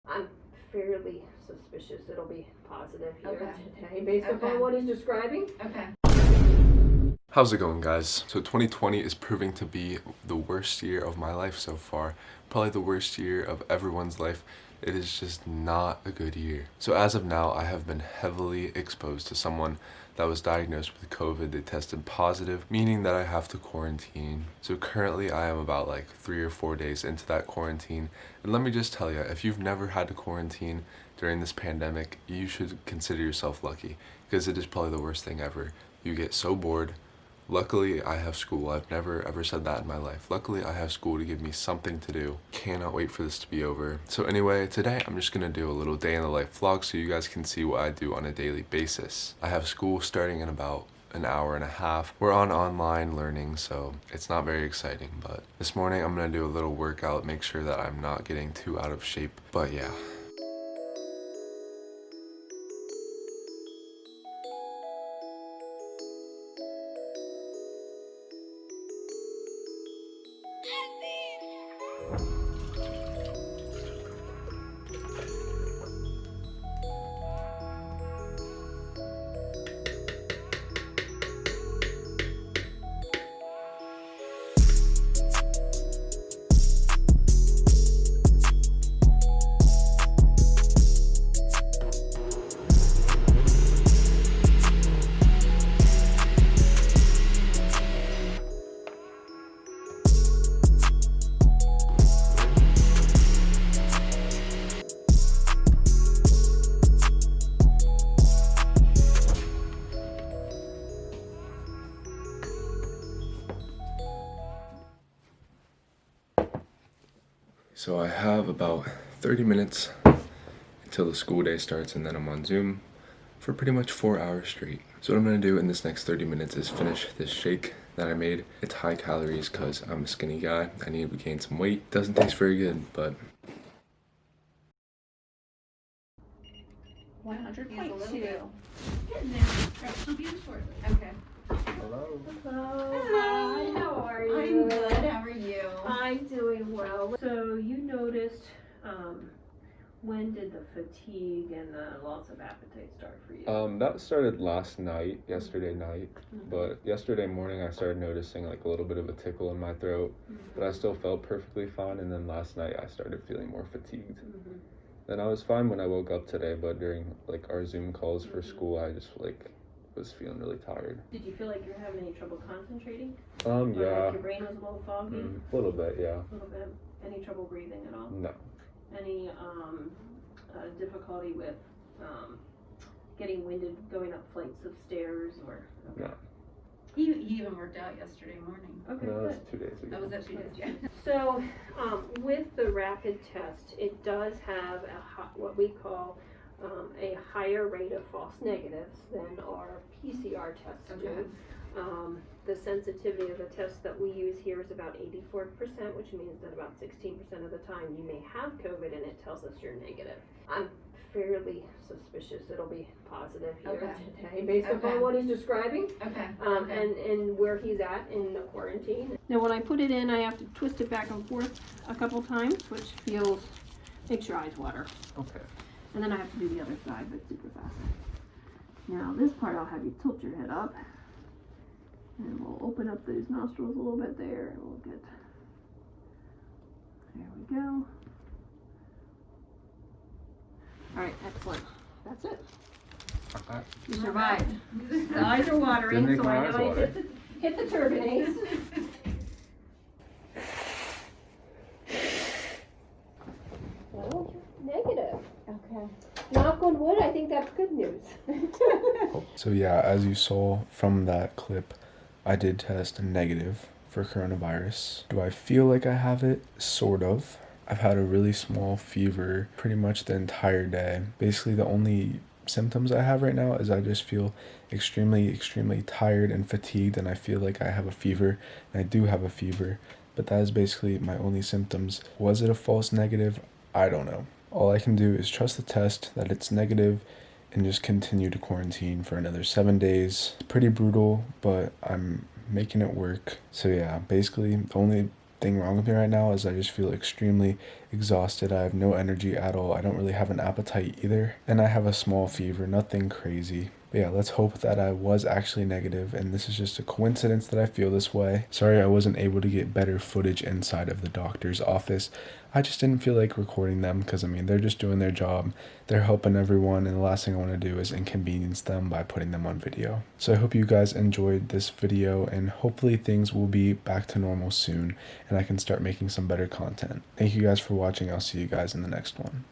I'm fairly suspicious it'll be positive here Okay. today based upon what he's describing. Okay. How's it going, guys? So 2020 is proving to be the worst year of my life so far. Probably the worst year of everyone's life. It is just not a good year. So as of now, I have been heavily exposed to someone that was diagnosed with COVID. They tested positive, meaning that I have to quarantine. So currently I am about like 3 or 4 days into that quarantine. And let me just tell you, if you've never had to quarantine during this pandemic, you should consider yourself lucky, because it is probably the worst thing ever. You get so bored. Luckily, I have school. I've never ever said that in my life. Luckily, I have school to give me something to do. Cannot wait for this to be over. So anyway, today I'm just gonna do a little day in the life vlog so you guys can see what I do on a daily basis. I have school starting in about an hour and a half. We're on online learning, so it's not very exciting, but this morning I'm gonna do a little workout, make sure that I'm not getting too out of shape. But yeah. So I have about 30 minutes until the school day starts, and then I'm on Zoom for pretty much 4 hours straight. So what I'm gonna do in this next 30 minutes is finish this shake that I made. It's high calories because I'm a skinny guy. I need to gain some weight. Doesn't taste very good, but 100.2. Okay. hello. Hello. Hi. How are you? I'm good. How are you? I'm doing well. So you noticed, when did the fatigue and the loss of appetite start for you? That started last night, yesterday night, but yesterday morning I started noticing like a little bit of a tickle in my throat, but I still felt perfectly fine, and then last night I started feeling more fatigued. And I was fine when I woke up today, but during like our Zoom calls for school, I just like was feeling really tired. Did you feel like you were having any trouble concentrating? Yeah. Or like your brain was a little foggy? A little bit, yeah. A little bit. Any trouble breathing at all? No. Any difficulty with getting winded going up flights of stairs or? Okay. No. He even worked out yesterday morning. Okay, No, that was good. 2 days ago. That was actually good, yeah. So, with the rapid test, it does have what we call a higher rate of false negatives than our PCR tests Okay. do. The sensitivity of the test that we use here is about 84%, which means that about 16% of the time you may have COVID and it tells us you're negative. I'm fairly suspicious it'll be positive here Okay. today based upon Okay. what he's describing. Okay. And where he's at in the quarantine. Now when I put it in, I have to twist it back and forth a couple times, which makes your eyes water. Okay. And then I have to do the other side, but super fast. Now this part I'll have you tilt your head up. And we'll open up those nostrils a little bit there, and we'll get, there we go. All right, excellent. That's it. Okay. You survived. The eyes are watering, Didn't make so my I eyes know I water. hit the turbinates. Well, negative. Okay. Knock on wood, I think that's good news. So yeah, as you saw from that clip, I did test negative for coronavirus. Do I feel like I have it? Sort of. I've had a really small fever pretty much the entire day. Basically, the only symptoms I have right now is I just feel extremely tired and fatigued, and I feel like I have a fever, and I do have a fever, but that is basically my only symptoms. Was it a false negative? I don't know. All I can do is trust the test that it's negative and just continue to quarantine for another 7 days. It's pretty brutal, but I'm making it work. So yeah, basically the only thing wrong with me right now is I just feel extremely exhausted. I have no energy at all. I don't really have an appetite either. And I have a small fever, nothing crazy. But yeah, let's hope that I was actually negative and this is just a coincidence that I feel this way. Sorry I wasn't able to get better footage inside of the doctor's office. I just didn't feel like recording them because, I mean, they're just doing their job. They're helping everyone, and the last thing I want to do is inconvenience them by putting them on video. So I hope you guys enjoyed this video, and hopefully things will be back to normal soon, and I can start making some better content. Thank you guys for watching. I'll see you guys in the next one.